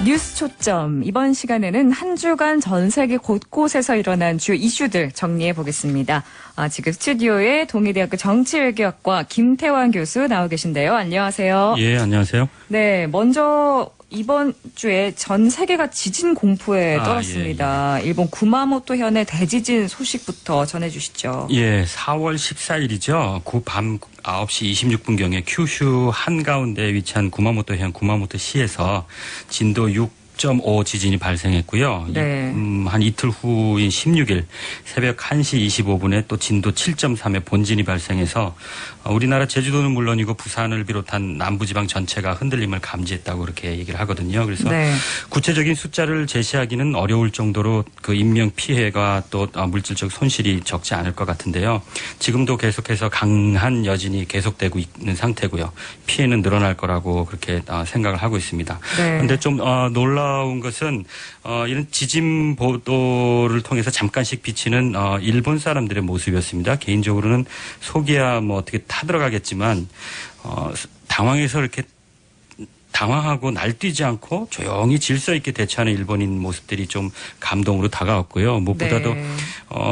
뉴스 초점. 이번 시간에는 한 주간 전 세계 곳곳에서 일어난 주요 이슈들 정리해 보겠습니다. 지금 스튜디오에 동의대학교 정치외교학과 김태환 교수 나와 계신데요. 안녕하세요. 예, 안녕하세요. 네, 먼저 이번 주에 전 세계가 지진 공포에 떨었습니다. 예. 일본 구마모토 현의 대지진 소식부터 전해주시죠. 예, 4월 14일이죠. 밤 9시 26분경에 큐슈 한가운데에 위치한 구마모토현 구마모토시에서 진도 6.5 지진이 발생했고요. 네. 한 이틀 후인 16일 새벽 1시 25분에 또 진도 7.3의 본진이 발생해서 우리나라 제주도는 물론이고 부산을 비롯한 남부지방 전체가 흔들림을 감지했다고 그렇게 얘기를 하거든요. 그래서 네. 구체적인 숫자를 제시하기는 어려울 정도로 그 인명 피해가 또 물질적 손실이 적지 않을 것 같은데요. 지금도 계속해서 강한 여진이 계속되고 있는 상태고요. 피해는 늘어날 거라고 그렇게 생각을 하고 있습니다. 그런데 네. 좀 놀라운 것은 이런 지진 보도를 통해서 잠깐씩 비치는 일본 사람들의 모습이었습니다. 개인적으로는 속이야 뭐 어떻게 타들어가겠지만 당황해서 이렇게 당황하고 날뛰지 않고 조용히 질서 있게 대처하는 일본인 모습들이 좀 감동으로 다가왔고요. 무엇보다도 네.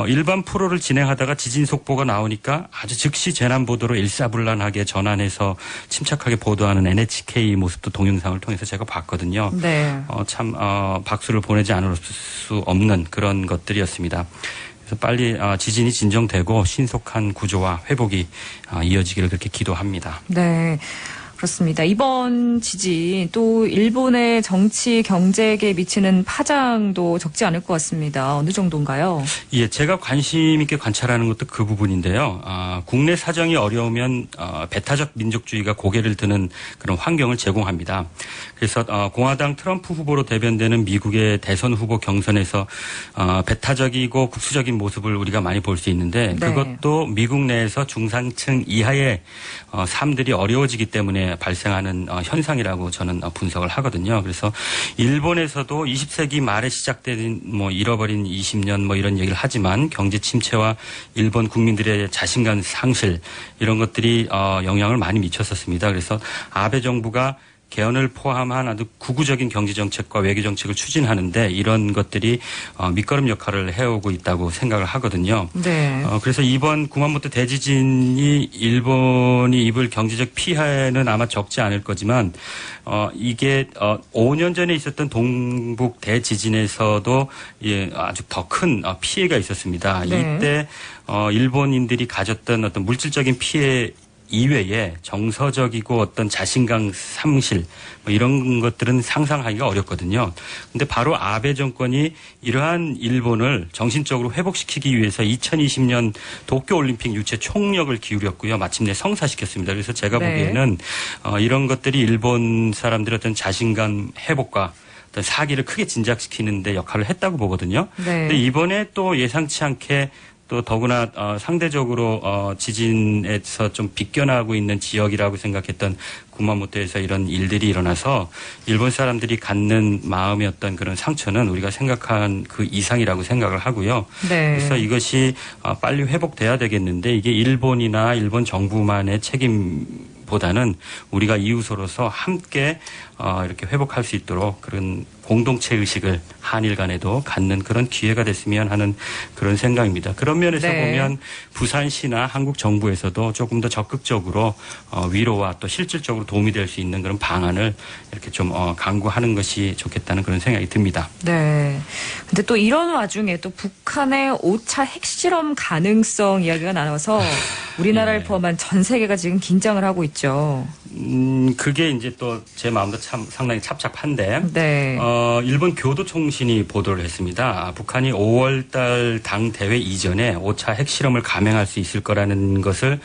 일반 프로를 진행하다가 지진 속보가 나오니까 아주 즉시 재난 보도로 일사불란하게 전환해서 침착하게 보도하는 NHK 모습도 동영상을 통해서 제가 봤거든요. 네. 참 박수를 보내지 않을 수 없는 그런 것들이었습니다. 그래서 빨리 지진이 진정되고 신속한 구조와 회복이 이어지기를 그렇게 기도합니다. 네. 그렇습니다. 이번 지진 또 일본의 정치 경제에 미치는 파장도 적지 않을 것 같습니다. 어느 정도인가요? 예, 제가 관심 있게 관찰하는 것도 그 부분인데요. 국내 사정이 어려우면 배타적 민족주의가 고개를 드는 그런 환경을 제공합니다. 그래서 공화당 트럼프 후보로 대변되는 미국의 대선 후보 경선에서 배타적이고 국수적인 모습을 우리가 많이 볼 수 있는데 네. 그것도 미국 내에서 중산층 이하의 삶들이 어려워지기 때문에 발생하는 현상이라고 저는 분석을 하거든요. 그래서 일본에서도 20세기 말에 시작된 뭐 잃어버린 20년 뭐 이런 얘기를 하지만 경제 침체와 일본 국민들의 자신감 상실 이런 것들이 영향을 많이 미쳤었습니다. 그래서 아베 정부가 개헌을 포함한 아주 구구적인 경제정책과 외교정책을 추진하는데 이런 것들이 밑거름 역할을 해오고 있다고 생각을 하거든요. 네. 그래서 이번 구마모토 대지진이 일본이 입을 경제적 피해는 아마 적지 않을 거지만 이게 5년 전에 있었던 동북 대지진에서도 아주 더 큰 피해가 있었습니다. 네. 이때 일본인들이 가졌던 어떤 물질적인 피해 이외에 정서적이고 어떤 자신감 상실 뭐 이런 것들은 상상하기가 어렵거든요. 근데 바로 아베 정권이 이러한 일본을 정신적으로 회복시키기 위해서 2020년 도쿄올림픽 유치 총력을 기울였고요. 마침내 성사시켰습니다. 그래서 제가 네. 보기에는 이런 것들이 일본 사람들의 어떤 자신감 회복과 어떤 사기를 크게 진작시키는 데 역할을 했다고 보거든요. 네. 근데 이번에 또 예상치 않게 또 더구나 상대적으로 지진에서 좀 비껴나고 있는 지역이라고 생각했던 구마모토에서 이런 일들이 일어나서 일본 사람들이 갖는 마음의 어떤 그런 상처는 우리가 생각한 그 이상이라고 생각을 하고요. 네. 그래서 이것이 빨리 회복돼야 되겠는데 이게 일본이나 일본 정부만의 책임보다는 우리가 이웃으로서 함께 이렇게 회복할 수 있도록 그런 공동체 의식을 한일 간에도 갖는 그런 기회가 됐으면 하는 그런 생각입니다. 그런 면에서 네. 보면 부산시나 한국 정부에서도 조금 더 적극적으로 위로와 또 실질적으로 도움이 될 수 있는 그런 방안을 이렇게 좀 강구하는 것이 좋겠다는 그런 생각이 듭니다. 네. 근데 또 이런 와중에 또 북한의 5차 핵실험 가능성 이야기가 나와서 우리나라를 예. 포함한 전 세계가 지금 긴장을 하고 있죠. 그게 이제 또 제 마음도 참 상당히 찹찹한데, 네. 일본 교도통신이 보도를 했습니다. 북한이 5월달 당 대회 이전에 5차 핵실험을 감행할 수 있을 거라는 것을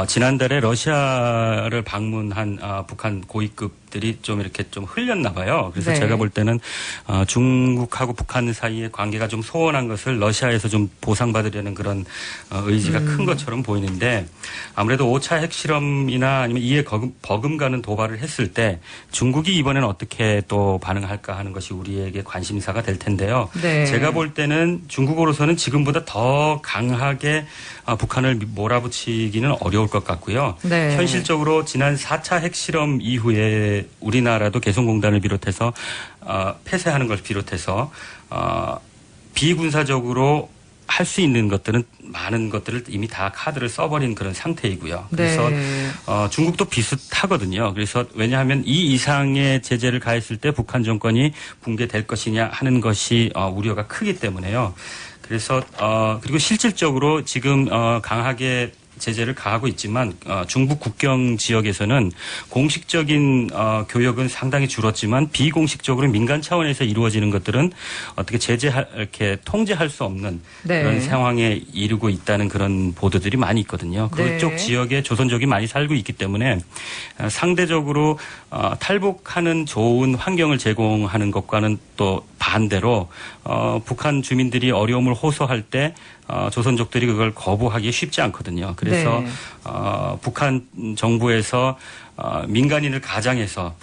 지난달에 러시아를 방문한 북한 고위급들이 좀 이렇게 좀 흘렸나 봐요. 그래서 네. 제가 볼 때는 중국하고 북한 사이의 관계가 좀 소원한 것을 러시아에서 좀 보상받으려는 그런 의지가 큰 것처럼 보이는데 아무래도 5차 핵실험이나 아니면 이에 버금가는 도발을 했을 때 중국이 이번에는 어떻게 또 반응할까 하는 것이 우리에게 관심사가 될 텐데요. 네. 제가 볼 때는 중국으로서는 지금보다 더 강하게 북한을 몰아붙이기는 어려울 것 같고요. 네. 현실적으로 지난 4차 핵실험 이후에 우리나라도 개성공단을 비롯해서 폐쇄하는 걸 비롯해서 비군사적으로 할 수 있는 것들은 많은 것들을 이미 다 카드를 써버린 그런 상태이고요. 그래서 네. 중국도 비슷하거든요. 그래서 왜냐하면 이 이상의 제재를 가했을 때 북한 정권이 붕괴될 것이냐 하는 것이 우려가 크기 때문에요. 그래서 그리고 실질적으로 지금 강하게 제재를 가하고 있지만 중국 국경 지역에서는 공식적인 교역은 상당히 줄었지만 비공식적으로 민간 차원에서 이루어지는 것들은 어떻게 이렇게 통제할 수 없는 네. 그런 상황에 이르고 있다는 그런 보도들이 많이 있거든요. 그쪽 네. 지역에 조선족이 많이 살고 있기 때문에 상대적으로 탈북하는 좋은 환경을 제공하는 것과는 또 반대로 북한 주민들이 어려움을 호소할 때 조선족들이 그걸 거부하기 쉽지 않거든요. 그래서 네. 북한 정부에서 민간인을 가장해서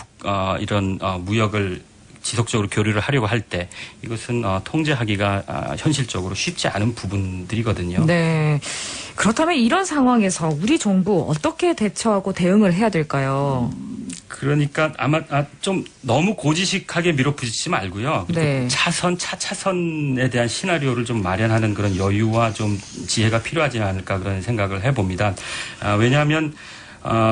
이런 무역을 지속적으로 교류를 하려고 할 때 이것은 통제하기가 현실적으로 쉽지 않은 부분들이거든요. 네. 그렇다면 이런 상황에서 우리 정부 어떻게 대처하고 대응을 해야 될까요? 그러니까 아마 좀 너무 고지식하게 밀어붙이지 말고요. 네. 차차선에 대한 시나리오를 좀 마련하는 그런 여유와 좀 지혜가 필요하지 않을까 그런 생각을 해봅니다. 왜냐하면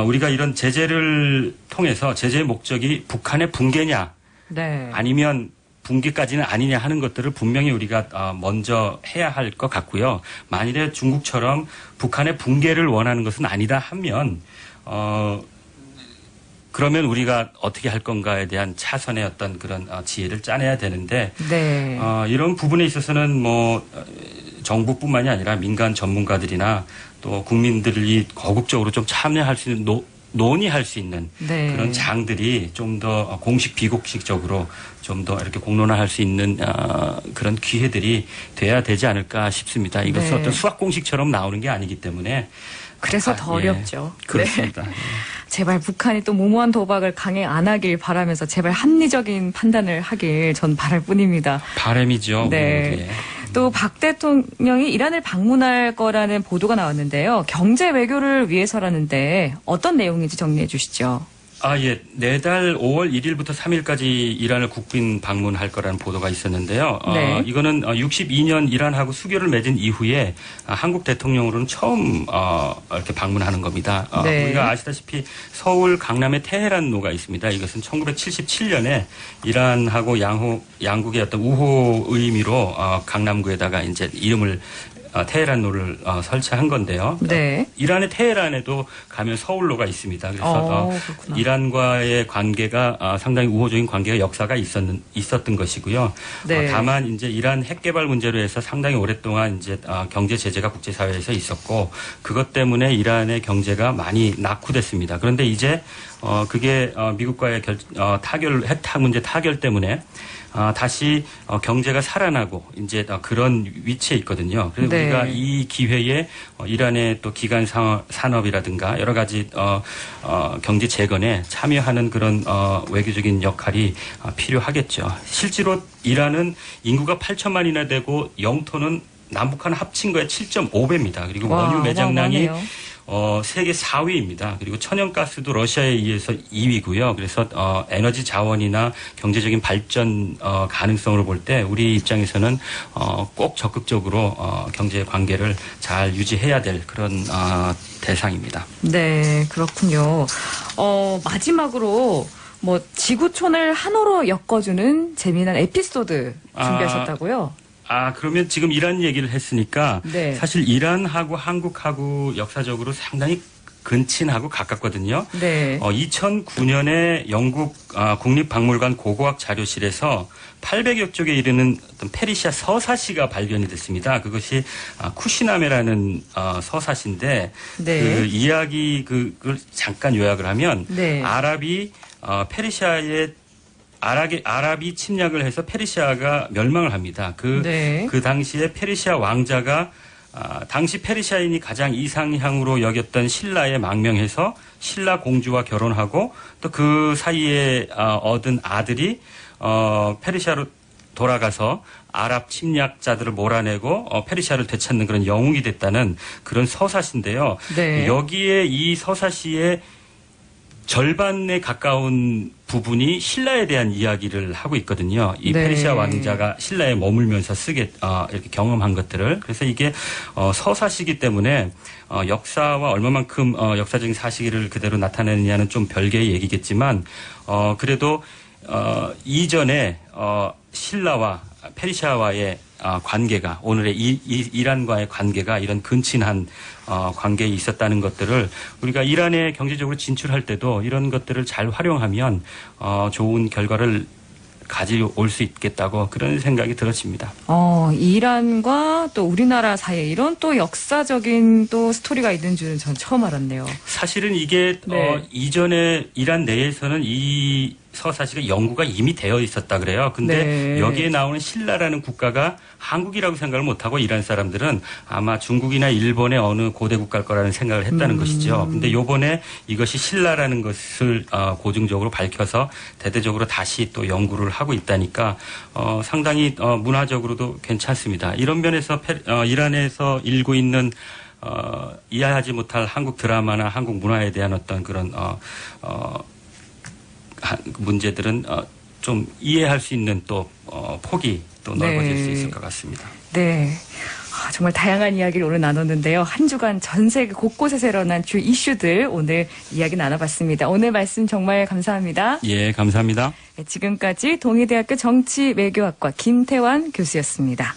우리가 이런 제재를 통해서 제재의 목적이 북한의 붕괴냐 네. 아니면 붕괴까지는 아니냐 하는 것들을 분명히 우리가 먼저 해야 할 것 같고요. 만일에 중국처럼 북한의 붕괴를 원하는 것은 아니다 하면 그러면 우리가 어떻게 할 건가에 대한 차선의 어떤 그런 지혜를 짜내야 되는데 네. 이런 부분에 있어서는 뭐 정부뿐만이 아니라 민간 전문가들이나 또 국민들이 거국적으로 좀 참여할 수 있는 논의할 수 있는 네. 그런 장들이 좀 더 공식 비공식적으로 좀 더 이렇게 공론화할 수 있는 그런 기회들이 돼야 되지 않을까 싶습니다. 이것은 네. 어떤 수학 공식처럼 나오는 게 아니기 때문에 그래서 더 예. 어렵죠. 그렇습니다. 네. 제발 북한이 또 무모한 도박을 강행 안 하길 바라면서 제발 합리적인 판단을 하길 전 바랄 뿐입니다. 바람이죠. 네. 예. 또 박 대통령이 이란을 방문할 거라는 보도가 나왔는데요. 경제 외교를 위해서라는데 어떤 내용인지 정리해 주시죠. 예. 내달 5월 1일부터 3일까지 이란을 국빈 방문할 거라는 보도가 있었는데요. 네. 이거는 62년 이란하고 수교를 맺은 이후에 한국 대통령으로는 처음 이렇게 방문하는 겁니다. 네. 우리가 아시다시피 서울 강남에 테헤란로가 있습니다. 이것은 1977년에 이란하고 양국의 어떤 우호 의미로 강남구에다가 이제 이름을 테헤란로를 설치한 건데요. 네. 이란의 테헤란에도 가면 서울로가 있습니다. 그래서 그렇구나. 이란과의 관계가 상당히 우호적인 관계가 역사가 있었던 것이고요. 네. 다만 이제 이란 핵 개발 문제로 해서 상당히 오랫동안 이제 경제 제재가 국제사회에서 있었고 그것 때문에 이란의 경제가 많이 낙후됐습니다. 그런데 이제 그게 미국과의 핵 문제 타결 때문에 다시 경제가 살아나고 이제 그런 위치에 있거든요. 그래서 네. 우리가 이 기회에 이란의 또 기간 산업이라든가 여러 가지 경제 재건에 참여하는 그런 외교적인 역할이 필요하겠죠. 실제로 이란은 인구가 8천만이나 되고 영토는 남북한 합친 거의 7.5배입니다. 그리고 원유 매장량이 어마어마하네요. 세계 4위입니다. 그리고 천연가스도 러시아에 의해서 2위고요. 그래서 에너지 자원이나 경제적인 발전 가능성으로 볼 때 우리 입장에서는 꼭 적극적으로 경제 관계를 잘 유지해야 될 그런 대상입니다. 네, 그렇군요. 마지막으로 뭐 지구촌을 한우로 엮어주는 재미난 에피소드 준비하셨다고요? 그러면 지금 이란 얘기를 했으니까 네. 사실 이란하고 한국하고 역사적으로 상당히 근친하고 가깝거든요. 네. 2009년에 영국 국립박물관 고고학 자료실에서 800여 쪽에 이르는 어떤 페르시아 서사시가 발견이 됐습니다. 그것이 쿠시나메라는 서사시인데 네. 그 이야기 그걸 잠깐 요약을 하면 네. 아랍이 침략을 해서 페르시아가 멸망을 합니다. 네. 그 당시에 페르시아 왕자가 당시 페르시아인이 가장 이상향으로 여겼던 신라에 망명해서 신라 공주와 결혼하고 또 그 사이에 얻은 아들이 페르시아로 돌아가서 아랍 침략자들을 몰아내고 페르시아를 되찾는 그런 영웅이 됐다는 그런 서사시인데요. 네. 여기에 이 서사시에 절반에 가까운 부분이 신라에 대한 이야기를 하고 있거든요. 이 네. 페르시아 왕자가 신라에 머물면서 이렇게 경험한 것들을. 그래서 이게 서사시기 때문에 역사와 얼마만큼 역사적인 사실을 그대로 나타내느냐는 좀 별개의 얘기겠지만 그래도 이전에 신라와 페르시아와의 관계가 오늘의 이란과의 관계가 이런 근친한 관계에 있었다는 것들을 우리가 이란에 경제적으로 진출할 때도 이런 것들을 잘 활용하면 좋은 결과를 가져올 수 있겠다고 그런 생각이 들어집니다. 이란과 또 우리나라 사이에 이런 또 역사적인 또 스토리가 있는 줄은 전 처음 알았네요. 사실은 이게 네. 이전에 이란 내에서는 이 서사시가 연구가 이미 되어 있었다 그래요. 근데 네. 여기에 나오는 신라라는 국가가 한국이라고 생각을 못하고 이란 사람들은 아마 중국이나 일본의 어느 고대 국가일 거라는 생각을 했다는 것이죠. 근데 요번에 이것이 신라라는 것을 고증적으로 밝혀서 대대적으로 다시 또 연구를 하고 있다니까 상당히 문화적으로도 괜찮습니다. 이런 면에서 이란에서 일고 있는 이해하지 못할 한국 드라마나 한국 문화에 대한 어떤 그런 문제들은 좀 이해할 수 있는 또 폭이 또 넓어질 수 있을 것 같습니다. 네. 정말 다양한 이야기를 오늘 나눴는데요. 한 주간 전 세계 곳곳에서 일어난 주 이슈들 오늘 이야기 나눠봤습니다. 오늘 말씀 정말 감사합니다. 예, 감사합니다. 지금까지 동의대학교 정치외교학과 김태환 교수였습니다.